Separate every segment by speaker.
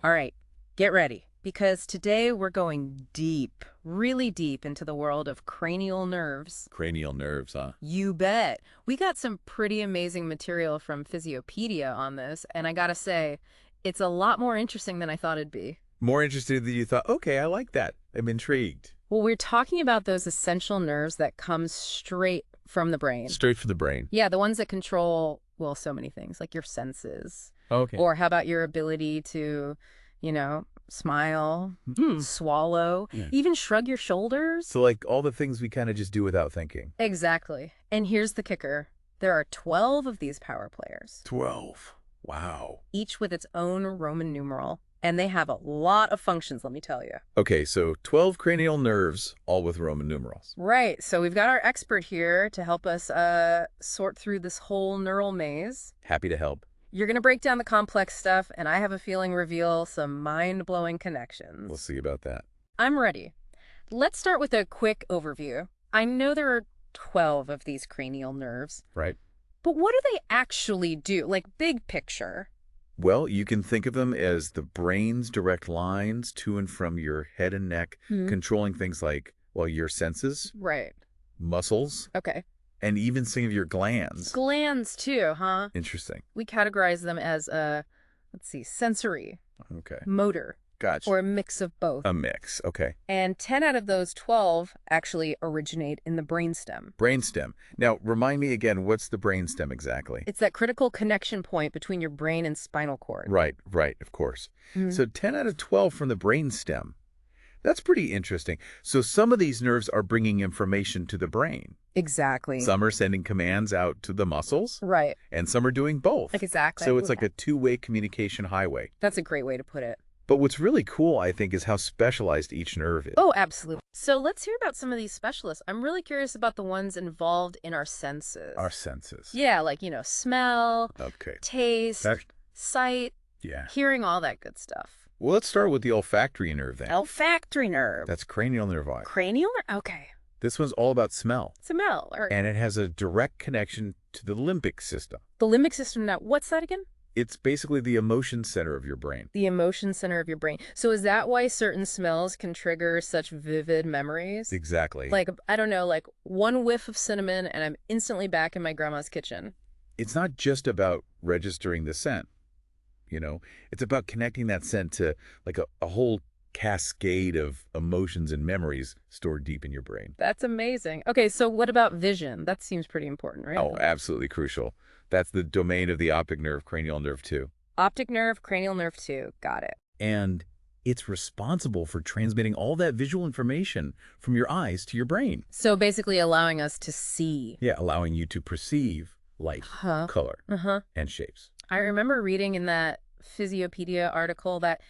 Speaker 1: All right, get ready, because today we're going deep, really deep into the world of cranial nerves.
Speaker 2: Cranial nerves, huh?
Speaker 1: You bet. We got some pretty amazing material from Physiopedia on this, and I gotta say, it's a lot more interesting than I thought it'd be.
Speaker 2: More interested than you thought. Okay, I like that. I'm intrigued.
Speaker 1: Well, we're talking about those essential nerves that come straight from the brain.
Speaker 2: Straight for the brain.
Speaker 1: Yeah, the ones that control, well, so many things, like your senses.
Speaker 2: Okay.
Speaker 1: Or how about your ability to, smile,
Speaker 2: Hmm.
Speaker 1: swallow,
Speaker 2: Yeah.
Speaker 1: even shrug your shoulders?
Speaker 2: So like all the things we kind of just do without thinking.
Speaker 1: Exactly. And here's the kicker. There are 12 of these power players,
Speaker 2: 12. Wow.
Speaker 1: each with its own Roman numeral. And they have a lot of functions, let me tell you.
Speaker 2: Okay, so 12 cranial nerves, all with Roman numerals.
Speaker 1: Right. So we've got our expert here to help us sort through this whole neural maze.
Speaker 2: Happy to help.
Speaker 1: You're going to break down the complex stuff, and I have a feeling reveal some mind-blowing connections.
Speaker 2: We'll see about that.
Speaker 1: I'm ready. Let's start with a quick overview. I know there are 12 of these cranial nerves,
Speaker 2: Right.
Speaker 1: but what do they actually do? Like, big picture.
Speaker 2: Well, you can think of them as the brain's direct lines to and from your head and neck, controlling things like, well, your senses,
Speaker 1: Right.
Speaker 2: muscles,
Speaker 1: Okay.
Speaker 2: and even some of your glands.
Speaker 1: Glands, too, huh?
Speaker 2: Interesting.
Speaker 1: We categorize them as, sensory,
Speaker 2: Okay.
Speaker 1: motor,
Speaker 2: Gotcha.
Speaker 1: or a mix of both.
Speaker 2: A mix. Okay.
Speaker 1: And 10 out of those 12 actually originate in the brainstem.
Speaker 2: Brainstem. Now, remind me again, what's the brainstem exactly?
Speaker 1: It's that critical connection point between your brain and spinal cord.
Speaker 2: Right, of course.
Speaker 1: Mhm.
Speaker 2: So 10 out of 12 from the brainstem. That's pretty interesting. So some of these nerves are bringing information to the brain.
Speaker 1: Exactly.
Speaker 2: Some are sending commands out to the muscles,
Speaker 1: Right.
Speaker 2: and some are doing both.
Speaker 1: Exactly.
Speaker 2: So it's like a two-way communication highway.
Speaker 1: That's a great way to put it.
Speaker 2: But what's really cool, I think, is how specialized each nerve is.
Speaker 1: Oh, absolutely. So let's hear about some of these specialists. I'm really curious about the ones involved in our senses.
Speaker 2: Our senses.
Speaker 1: Yeah, like, smell,
Speaker 2: Okay.
Speaker 1: taste, sight,
Speaker 2: Yeah.
Speaker 1: hearing, all that good stuff.
Speaker 2: Well, let's start with the olfactory nerve then.
Speaker 1: Olfactory nerve.
Speaker 2: That's cranial nerve.
Speaker 1: Cranial nerve? Okay.
Speaker 2: This one's all about smell.
Speaker 1: Smell. Or
Speaker 2: And it has a direct connection to the limbic system.
Speaker 1: the limbic system. Now, what's that again?
Speaker 2: It's basically the emotion center of your brain.
Speaker 1: The emotion center of your brain. So is that why certain smells can trigger such vivid memories?
Speaker 2: Exactly.
Speaker 1: Like, I don't know, like one whiff of cinnamon and I'm instantly back in my grandma's kitchen.
Speaker 2: It's not just about registering the scent, It's about connecting that scent to like a whole cascade of emotions and memories stored deep in your brain.
Speaker 1: That's amazing. Okay, so what about vision? That seems pretty important, right?
Speaker 2: Oh, absolutely crucial. That's the domain of the optic nerve, cranial nerve 2.
Speaker 1: Optic nerve, cranial nerve 2. Got it.
Speaker 2: And it's responsible for transmitting all that visual information from your eyes to your brain.
Speaker 1: So basically allowing us to see.
Speaker 2: Yeah, allowing you to perceive light, color, and shapes.
Speaker 1: I remember reading in that Physiopedia article that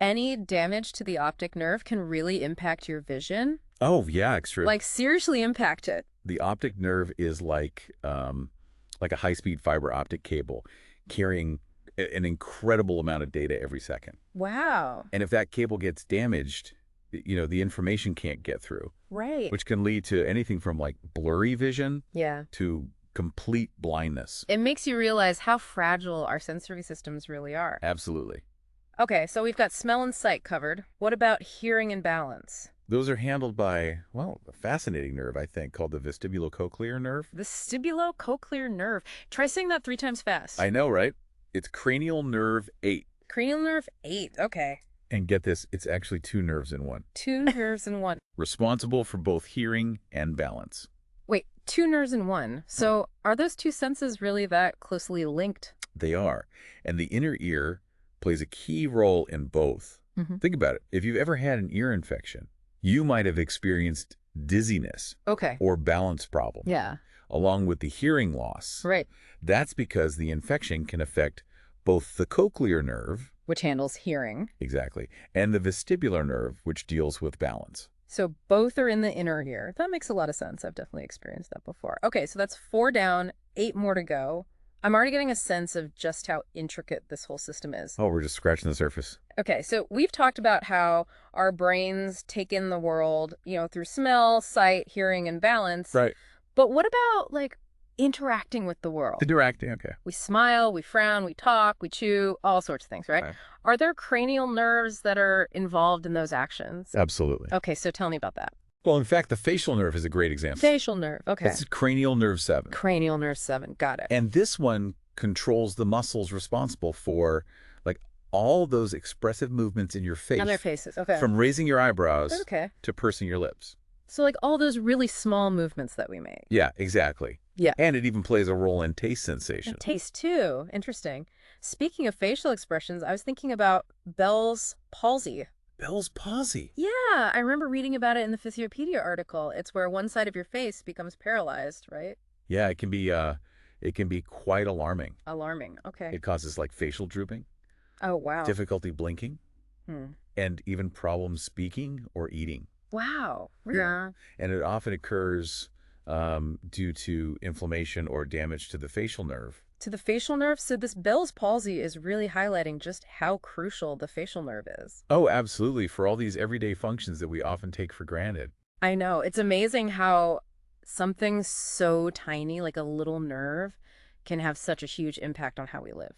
Speaker 1: any damage to the optic nerve can really impact your vision.
Speaker 2: Oh, yeah, it's true.
Speaker 1: Like, seriously impact it.
Speaker 2: The optic nerve is like a high-speed fiber optic cable carrying an incredible amount of data every second.
Speaker 1: Wow.
Speaker 2: And if that cable gets damaged, the information can't get through,
Speaker 1: Right.
Speaker 2: which can lead to anything from like blurry vision
Speaker 1: Yeah.
Speaker 2: to complete blindness.
Speaker 1: It makes you realize how fragile our sensory systems really are.
Speaker 2: Absolutely.
Speaker 1: Okay, so we've got smell and sight covered. What about hearing and balance?
Speaker 2: Those are handled by, well, a fascinating nerve, I think, called the vestibulocochlear nerve.
Speaker 1: Vestibulocochlear nerve. Try saying that 3 times fast.
Speaker 2: I know, right? It's cranial nerve 8.
Speaker 1: Cranial nerve 8. Okay.
Speaker 2: And get this, it's actually 2 nerves in one.
Speaker 1: 2 nerves in one.
Speaker 2: Responsible for both hearing and balance.
Speaker 1: Wait, 2 nerves in one. So are those 2 senses really that closely linked?
Speaker 2: They are. And the inner ear plays a key role in both. Think about it. If you've ever had an ear infection, you might have experienced dizziness
Speaker 1: Okay.
Speaker 2: or balance problems,
Speaker 1: Yeah.
Speaker 2: along with the hearing loss.
Speaker 1: Right.
Speaker 2: That's because the infection can affect both the cochlear nerve,
Speaker 1: Which handles hearing.
Speaker 2: exactly, and the vestibular nerve, which deals with balance.
Speaker 1: So both are in the inner ear. That makes a lot of sense. I've definitely experienced that before. Okay, so that's 4 down, 8 more to go. I'm already getting a sense of just how intricate this whole system is.
Speaker 2: Oh, we're just scratching the surface.
Speaker 1: Okay, so we've talked about how our brains take in the world, through smell, sight, hearing, and balance.
Speaker 2: Right.
Speaker 1: But what about, like, interacting with the world.
Speaker 2: Interacting, okay.
Speaker 1: We smile, we frown, we talk, we chew, all sorts of things, right?
Speaker 2: Right.
Speaker 1: Are there cranial nerves that are involved in those actions?
Speaker 2: Absolutely.
Speaker 1: Okay, so tell me about that.
Speaker 2: Well, in fact, the facial nerve is a great example.
Speaker 1: Facial nerve, okay.
Speaker 2: It's cranial nerve 7.
Speaker 1: Cranial nerve 7, got it.
Speaker 2: And this one controls the muscles responsible for, like, all those expressive movements in your face.
Speaker 1: On their faces, okay.
Speaker 2: From raising your eyebrows
Speaker 1: Okay.
Speaker 2: to pursing your lips.
Speaker 1: So like all those really small movements that we make.
Speaker 2: Yeah, exactly.
Speaker 1: Yeah.
Speaker 2: And it even plays a role in taste sensation.
Speaker 1: And taste too. Interesting. Speaking of facial expressions, I was thinking about Bell's palsy.
Speaker 2: Bell's palsy.
Speaker 1: Yeah, I remember reading about it in the Physiopedia article. It's where one side of your face becomes paralyzed, right?
Speaker 2: Yeah, it can be quite alarming.
Speaker 1: Alarming. Okay.
Speaker 2: It causes like facial drooping,
Speaker 1: Oh, wow.
Speaker 2: difficulty blinking,
Speaker 1: Hmm.
Speaker 2: and even problems speaking or eating.
Speaker 1: Wow. Really?
Speaker 2: Yeah. And it often occurs due to inflammation or damage to the facial nerve.
Speaker 1: To the facial nerve? So this Bell's palsy is really highlighting just how crucial the facial nerve is.
Speaker 2: Oh, absolutely. For all these everyday functions that we often take for granted.
Speaker 1: I know. It's amazing how something so tiny, like a little nerve, can have such a huge impact on how we live.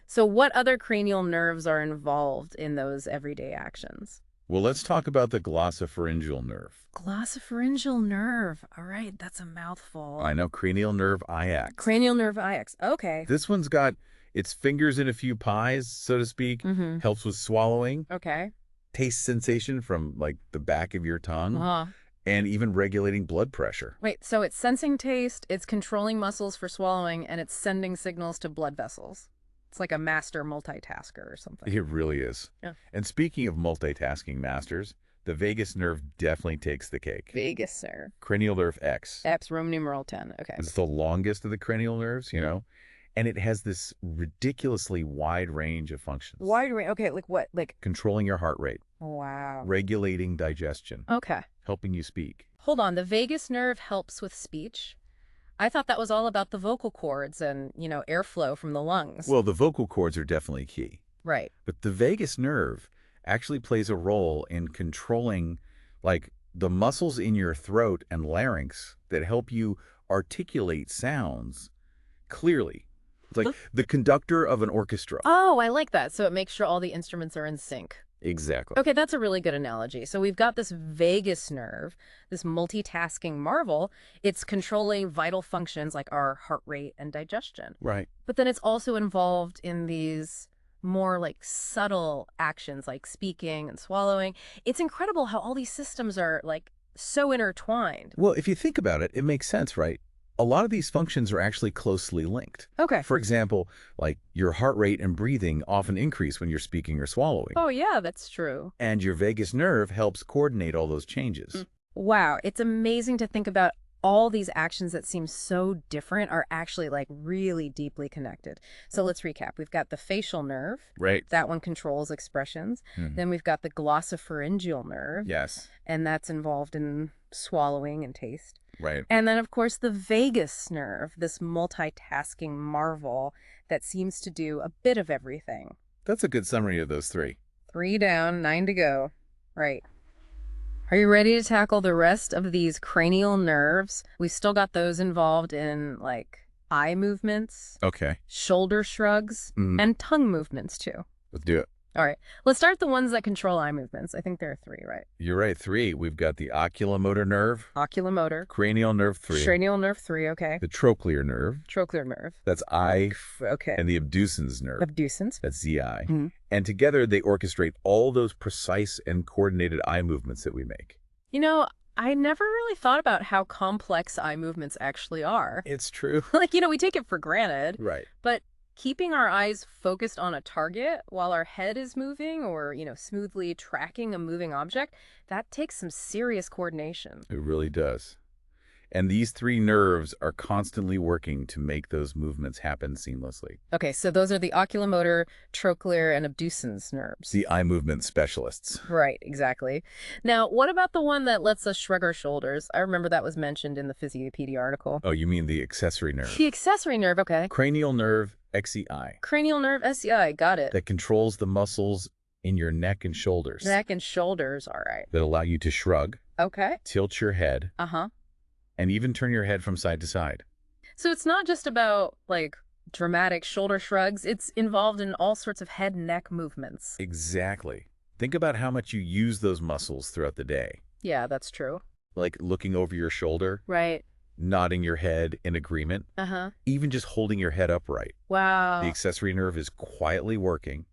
Speaker 1: So what other cranial nerves are involved in those everyday actions?
Speaker 2: Well, let's talk about the glossopharyngeal nerve.
Speaker 1: Glossopharyngeal nerve. All right, that's a mouthful.
Speaker 2: I know, cranial nerve iliacs.
Speaker 1: Cranial nerve iliacs. Okay.
Speaker 2: This one's got its fingers in a few pies, so to speak.
Speaker 1: Mm-hmm.
Speaker 2: Helps with swallowing,
Speaker 1: Okay.
Speaker 2: taste sensation from like the back of your tongue,
Speaker 1: Uh-huh.
Speaker 2: and even regulating blood pressure.
Speaker 1: Wait, so it's sensing taste, it's controlling muscles for swallowing, and it's sending signals to blood vessels. It's like a master multitasker or something.
Speaker 2: It really is.
Speaker 1: Yeah.
Speaker 2: And speaking of multitasking masters, the vagus nerve definitely takes the cake.
Speaker 1: Vagus nerve.
Speaker 2: Cranial nerve X.
Speaker 1: X, Roman numeral 10. Okay.
Speaker 2: It's the longest of the cranial nerves, you know, and it has this ridiculously wide range of functions.
Speaker 1: Wide range. Okay, like what? Like,
Speaker 2: Controlling your heart rate,
Speaker 1: wow.
Speaker 2: regulating digestion,
Speaker 1: Okay.
Speaker 2: helping you speak.
Speaker 1: Hold on. The vagus nerve helps with speech. I thought that was all about the vocal cords and, airflow from the lungs.
Speaker 2: Well, the vocal cords are definitely key,
Speaker 1: Right.
Speaker 2: but the vagus nerve actually plays a role in controlling, like, the muscles in your throat and larynx that help you articulate sounds clearly. It's like the conductor of an orchestra.
Speaker 1: Oh, I like that. So it makes sure all the instruments are in sync.
Speaker 2: Exactly.
Speaker 1: Okay, that's a really good analogy. So we've got this vagus nerve, this multitasking marvel. It's controlling vital functions like our heart rate and digestion.
Speaker 2: Right.
Speaker 1: But then it's also involved in these more like subtle actions like speaking and swallowing. It's incredible how all these systems are like so intertwined.
Speaker 2: Well, if you think about it, it makes sense, right? A lot of these functions are actually closely linked.
Speaker 1: Okay.
Speaker 2: For example, like your heart rate and breathing often increase when you're speaking or swallowing.
Speaker 1: Oh, yeah, that's true.
Speaker 2: And your vagus nerve helps coordinate all those changes.
Speaker 1: Wow, it's amazing to think about all these actions that seem so different are actually like really deeply connected. So let's recap. We've got the facial nerve.
Speaker 2: Right.
Speaker 1: That one controls expressions. Then we've got the glossopharyngeal nerve.
Speaker 2: Yes.
Speaker 1: And that's involved in swallowing and taste.
Speaker 2: Right.
Speaker 1: And then, of course, the vagus nerve, this multitasking marvel that seems to do a bit of everything.
Speaker 2: That's a good summary of those three.
Speaker 1: 3 down, 9 to go. Right. Are you ready to tackle the rest of these cranial nerves? We've still got those involved in, like, eye movements,
Speaker 2: Okay.
Speaker 1: shoulder shrugs, and tongue movements, too.
Speaker 2: Let's do it.
Speaker 1: All right. Let's start the ones that control eye movements. I think there are 3, right?
Speaker 2: You're right. 3. We've got the oculomotor nerve,
Speaker 1: Oculomotor.
Speaker 2: cranial nerve 3,
Speaker 1: Cranial nerve 3, okay.
Speaker 2: the trochlear nerve,
Speaker 1: Trochlear nerve.
Speaker 2: that's I,
Speaker 1: Okay.
Speaker 2: and the abducens nerve,
Speaker 1: Abducens.
Speaker 2: that's ZI.
Speaker 1: Mhm.
Speaker 2: And together they orchestrate all those precise and coordinated eye movements that we make.
Speaker 1: I never really thought about how complex eye movements actually are.
Speaker 2: It's true.
Speaker 1: Like, we take it for granted,
Speaker 2: Right.
Speaker 1: but keeping our eyes focused on a target while our head is moving or, smoothly tracking a moving object, that takes some serious coordination.
Speaker 2: It really does. And these 3 nerves are constantly working to make those movements happen seamlessly.
Speaker 1: Okay, so those are the oculomotor, trochlear, and abducens nerves.
Speaker 2: The eye movement specialists.
Speaker 1: Right, exactly. Now, what about the one that lets us shrug our shoulders? I remember that was mentioned in the Physiopedia article.
Speaker 2: Oh, you mean the accessory nerve.
Speaker 1: The accessory nerve, okay.
Speaker 2: Cranial nerve, XEI.
Speaker 1: Cranial nerve, SCI, got it.
Speaker 2: That controls the muscles in your neck and shoulders.
Speaker 1: Neck and shoulders, all right.
Speaker 2: That allow you to shrug,
Speaker 1: Okay.
Speaker 2: tilt your head,
Speaker 1: Uh-huh.
Speaker 2: and even turn your head from side to side.
Speaker 1: So it's not just about like dramatic shoulder shrugs, it's involved in all sorts of head and neck movements.
Speaker 2: Exactly. Think about how much you use those muscles throughout the day,
Speaker 1: Yeah, that's true.
Speaker 2: like looking over your shoulder,
Speaker 1: Right.
Speaker 2: nodding your head in agreement,
Speaker 1: Uh-huh.
Speaker 2: even just holding your head upright. The
Speaker 1: Wow.
Speaker 2: accessory nerve is quietly working,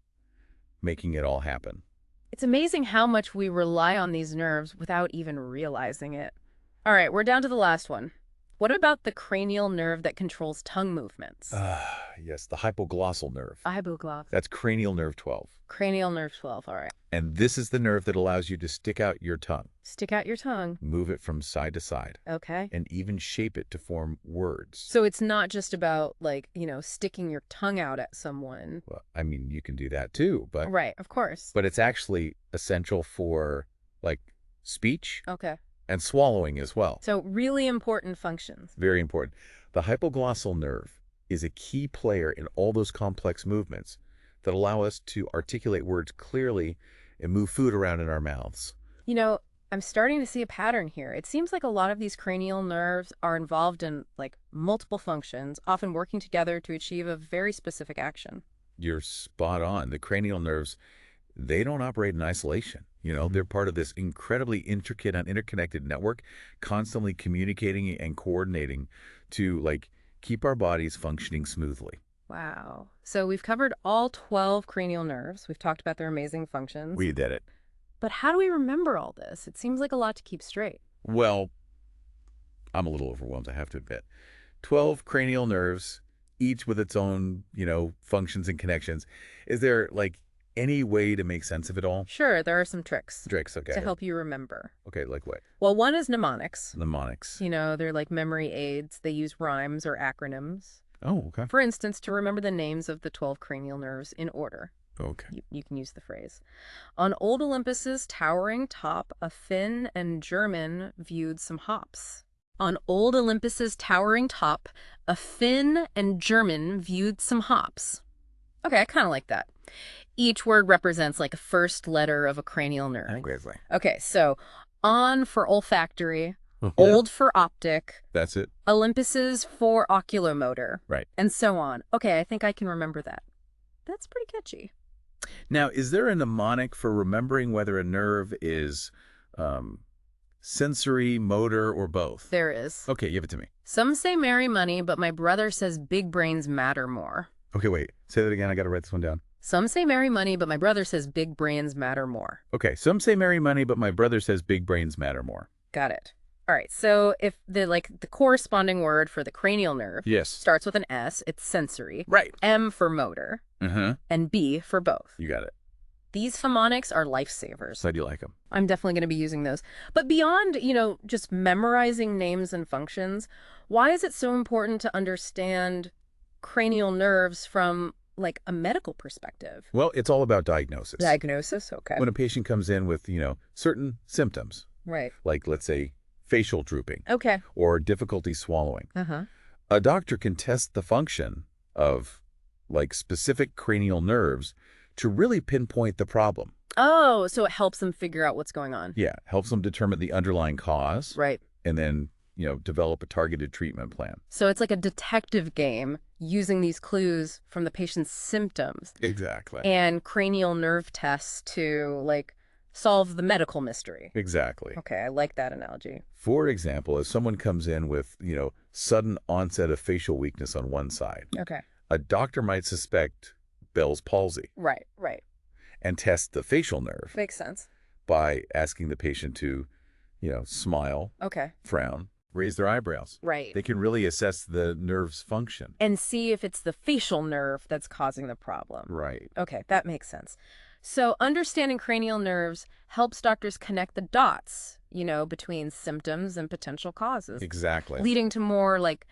Speaker 2: making it all happen.
Speaker 1: It's amazing how much we rely on these nerves without even realizing it. All right, we're down to the last one. What about the cranial nerve that controls tongue movements?
Speaker 2: Yes, the hypoglossal nerve.
Speaker 1: Hypogloss.
Speaker 2: That's cranial nerve 12.
Speaker 1: Cranial nerve 12, all right.
Speaker 2: And this is the nerve that allows you to stick out your tongue,
Speaker 1: Stick out your tongue.
Speaker 2: move it from side to side,
Speaker 1: Okay.
Speaker 2: and even shape it to form words.
Speaker 1: So it's not just about like, sticking your tongue out at someone.
Speaker 2: Well, I mean, you can do that too,
Speaker 1: Right, of course.
Speaker 2: but it's actually essential for like speech
Speaker 1: Okay.
Speaker 2: and swallowing as well.
Speaker 1: So really important functions.
Speaker 2: Very important. The hypoglossal nerve is a key player in all those complex movements that allow us to articulate words clearly and move food around in our mouths.
Speaker 1: I'm starting to see a pattern here. It seems like a lot of these cranial nerves are involved in like multiple functions, often working together to achieve a very specific action.
Speaker 2: You're spot on. The cranial nerves, they don't operate in isolation. They're part of this incredibly intricate and interconnected network, constantly communicating and coordinating to like keep our bodies functioning smoothly.
Speaker 1: Wow. So we've covered all 12 cranial nerves. We've talked about their amazing functions.
Speaker 2: We did it.
Speaker 1: But how do we remember all this? It seems like a lot to keep straight.
Speaker 2: Well, I'm a little overwhelmed, I have to admit. 12 cranial nerves, each with its own, functions and connections. Is there like any way to make sense of it all?
Speaker 1: Sure, there are some tricks
Speaker 2: Tricks, okay.
Speaker 1: to help you remember.
Speaker 2: Okay, like what?
Speaker 1: Well, one is mnemonics.
Speaker 2: Mnemonics.
Speaker 1: They're like memory aids. They use rhymes or acronyms.
Speaker 2: Oh, okay.
Speaker 1: For instance, to remember the names of the 12 cranial nerves in order.
Speaker 2: Okay.
Speaker 1: You can use the phrase. On old Olympus's towering top, a Finn and German viewed some hops. On old Olympus's towering top, a Finn and German viewed some hops. Okay, I kind of like that. Each word represents like a first letter of a cranial nerve.
Speaker 2: Exactly.
Speaker 1: Okay, so on for olfactory, old for optic,
Speaker 2: That's it.
Speaker 1: Olympus's for oculomotor,
Speaker 2: Right.
Speaker 1: and so on. Okay, I think I can remember that. That's pretty catchy.
Speaker 2: Now, is there a mnemonic for remembering whether a nerve is sensory, motor, or both?
Speaker 1: There is.
Speaker 2: Okay, give it to me.
Speaker 1: Some say marry money, but my brother says big brains matter more.
Speaker 2: Okay, wait. Say that again. I got to write this one down.
Speaker 1: Some say marry money, but my brother says big brains matter more.
Speaker 2: Okay, some say marry money, but my brother says big brains matter more.
Speaker 1: Got it. All right, so if the corresponding word for the cranial nerve
Speaker 2: Yes.
Speaker 1: starts with an S, it's sensory.
Speaker 2: Right.
Speaker 1: M for motor,
Speaker 2: Uh-huh.
Speaker 1: and B for both.
Speaker 2: You got it.
Speaker 1: These phonetics are lifesavers.
Speaker 2: So how do you like them?
Speaker 1: I'm definitely going to be using those. But beyond, just memorizing names and functions, why is it so important to understand cranial nerves from like a medical perspective?
Speaker 2: Well, it's all about diagnosis.
Speaker 1: Diagnosis, okay.
Speaker 2: When a patient comes in with, certain symptoms,
Speaker 1: Right.
Speaker 2: like let's say facial drooping
Speaker 1: Okay.
Speaker 2: or difficulty swallowing,
Speaker 1: Uh-huh.
Speaker 2: a doctor can test the function of like specific cranial nerves to really pinpoint the problem.
Speaker 1: Oh, so it helps them figure out what's going on.
Speaker 2: Yeah, helps them determine the underlying cause
Speaker 1: Right.
Speaker 2: and then, develop a targeted treatment plan.
Speaker 1: So it's like a detective game using these clues from the patient's symptoms
Speaker 2: Exactly.
Speaker 1: and cranial nerve tests to like solve the medical mystery.
Speaker 2: Exactly.
Speaker 1: Okay, I like that analogy.
Speaker 2: For example, if someone comes in with, sudden onset of facial weakness on one side,
Speaker 1: Okay.
Speaker 2: a doctor might suspect Bell's palsy
Speaker 1: Right, right.
Speaker 2: and test the facial nerve
Speaker 1: Makes sense.
Speaker 2: by asking the patient to, smile,
Speaker 1: Okay.
Speaker 2: frown, raise their eyebrows.
Speaker 1: Right.
Speaker 2: They can really assess the nerve's function.
Speaker 1: And see if it's the facial nerve that's causing the problem.
Speaker 2: Right.
Speaker 1: Okay, that makes sense. So understanding cranial nerves helps doctors connect the dots, between symptoms and potential causes,
Speaker 2: Exactly.
Speaker 1: leading to more like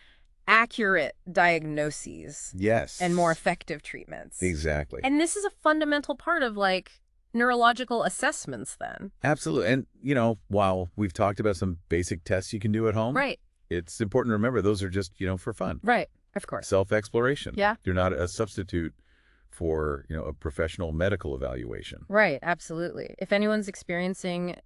Speaker 1: accurate diagnoses
Speaker 2: Yes.
Speaker 1: and more effective treatments.
Speaker 2: Exactly.
Speaker 1: And this is a fundamental part of like neurological assessments then.
Speaker 2: Absolutely. And, while we've talked about some basic tests you can do at home,
Speaker 1: Right.
Speaker 2: it's important to remember those are just, for fun.
Speaker 1: Right. Of course.
Speaker 2: Self-exploration.
Speaker 1: Yeah.
Speaker 2: They're not a substitute for, a professional medical evaluation.
Speaker 1: Right. Absolutely. If anyone's experiencing,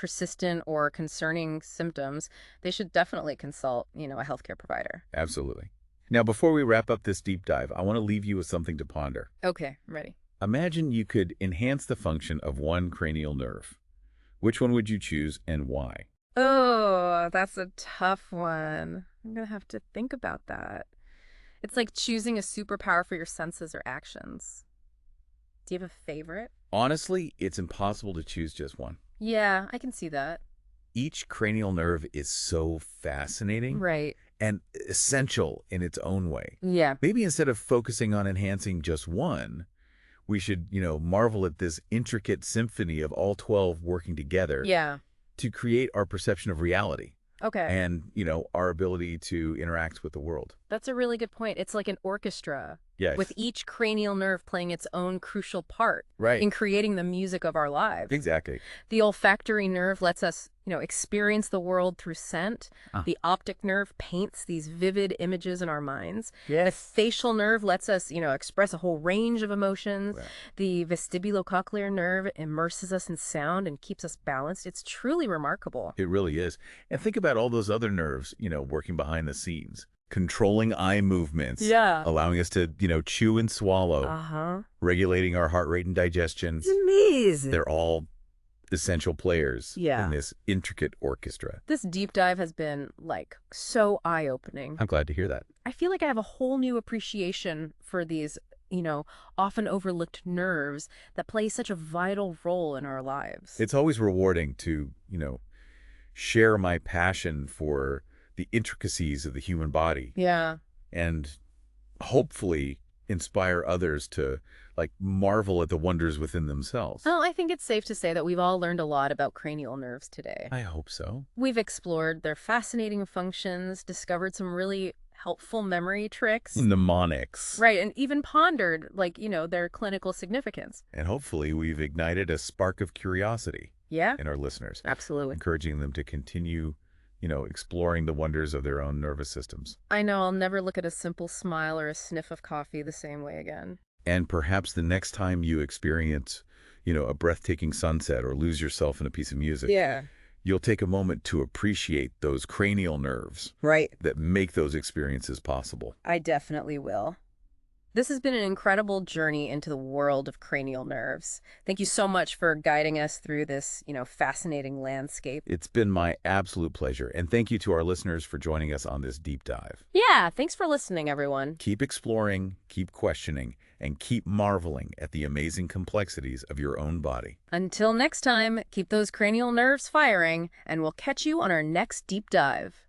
Speaker 1: persistent or concerning symptoms, they should definitely consult, a healthcare provider.
Speaker 2: Absolutely. Now, before we wrap up this deep dive, I want to leave you with something to ponder.
Speaker 1: Okay, I'm ready.
Speaker 2: Imagine you could enhance the function of one cranial nerve. Which one would you choose and why?
Speaker 1: Oh, that's a tough one. I'm gonna have to think about that. It's like choosing a superpower for your senses or actions. Do you have a favorite?
Speaker 2: Honestly, it's impossible to choose just one.
Speaker 1: Yeah, I can see that.
Speaker 2: Each cranial nerve is so fascinating
Speaker 1: Right.
Speaker 2: and essential in its own way.
Speaker 1: Yeah.
Speaker 2: Maybe instead of focusing on enhancing just one, we should, marvel at this intricate symphony of all 12 working together
Speaker 1: Yeah.
Speaker 2: to create our perception of reality
Speaker 1: Okay.
Speaker 2: and, our ability to interact with the world.
Speaker 1: That's a really good point. It's like an orchestra
Speaker 2: Yes.
Speaker 1: with each cranial nerve playing its own crucial part
Speaker 2: Right.
Speaker 1: in creating the music of our lives.
Speaker 2: Exactly.
Speaker 1: The olfactory nerve lets us, experience the world through scent.
Speaker 2: Ah.
Speaker 1: The optic nerve paints these vivid images in our minds. The
Speaker 2: Yes.
Speaker 1: facial nerve lets us, express a whole range of emotions.
Speaker 2: Right.
Speaker 1: The vestibulocochlear nerve immerses us in sound and keeps us balanced. It's truly remarkable.
Speaker 2: It really is. And think about all those other nerves, working behind the scenes, controlling eye movements,
Speaker 1: Yeah.
Speaker 2: allowing us to, chew and swallow,
Speaker 1: Uh-huh.
Speaker 2: regulating our heart rate and digestion.
Speaker 1: It's amazing.
Speaker 2: They're all essential players
Speaker 1: Yeah.
Speaker 2: in this intricate orchestra.
Speaker 1: This deep dive has been, so eye-opening.
Speaker 2: I'm glad to hear that.
Speaker 1: I feel like I have a whole new appreciation for these, often overlooked nerves that play such a vital role in our lives.
Speaker 2: It's always rewarding to, share my passion for the intricacies of the human body
Speaker 1: Yeah.
Speaker 2: and hopefully inspire others to marvel at the wonders within themselves.
Speaker 1: Well, I think it's safe to say that we've all learned a lot about cranial nerves today.
Speaker 2: I hope so.
Speaker 1: We've explored their fascinating functions, discovered some really helpful memory tricks.
Speaker 2: Mnemonics.
Speaker 1: Right, and even pondered, their clinical significance.
Speaker 2: And hopefully we've ignited a spark of curiosity
Speaker 1: Yeah,
Speaker 2: in our listeners,
Speaker 1: absolutely.
Speaker 2: encouraging them to continue, exploring the wonders of their own nervous systems.
Speaker 1: I know I'll never look at a simple smile or a sniff of coffee the same way again.
Speaker 2: And perhaps the next time you experience, a breathtaking sunset or lose yourself in a piece of music,
Speaker 1: Yeah.
Speaker 2: you'll take a moment to appreciate those cranial nerves
Speaker 1: Right.
Speaker 2: that make those experiences possible.
Speaker 1: I definitely will. This has been an incredible journey into the world of cranial nerves. Thank you so much for guiding us through this, fascinating landscape.
Speaker 2: It's been my absolute pleasure. And thank you to our listeners for joining us on this deep dive.
Speaker 1: Yeah, thanks for listening, everyone.
Speaker 2: Keep exploring, keep questioning, and keep marveling at the amazing complexities of your own body.
Speaker 1: Until next time, keep those cranial nerves firing, and we'll catch you on our next deep dive.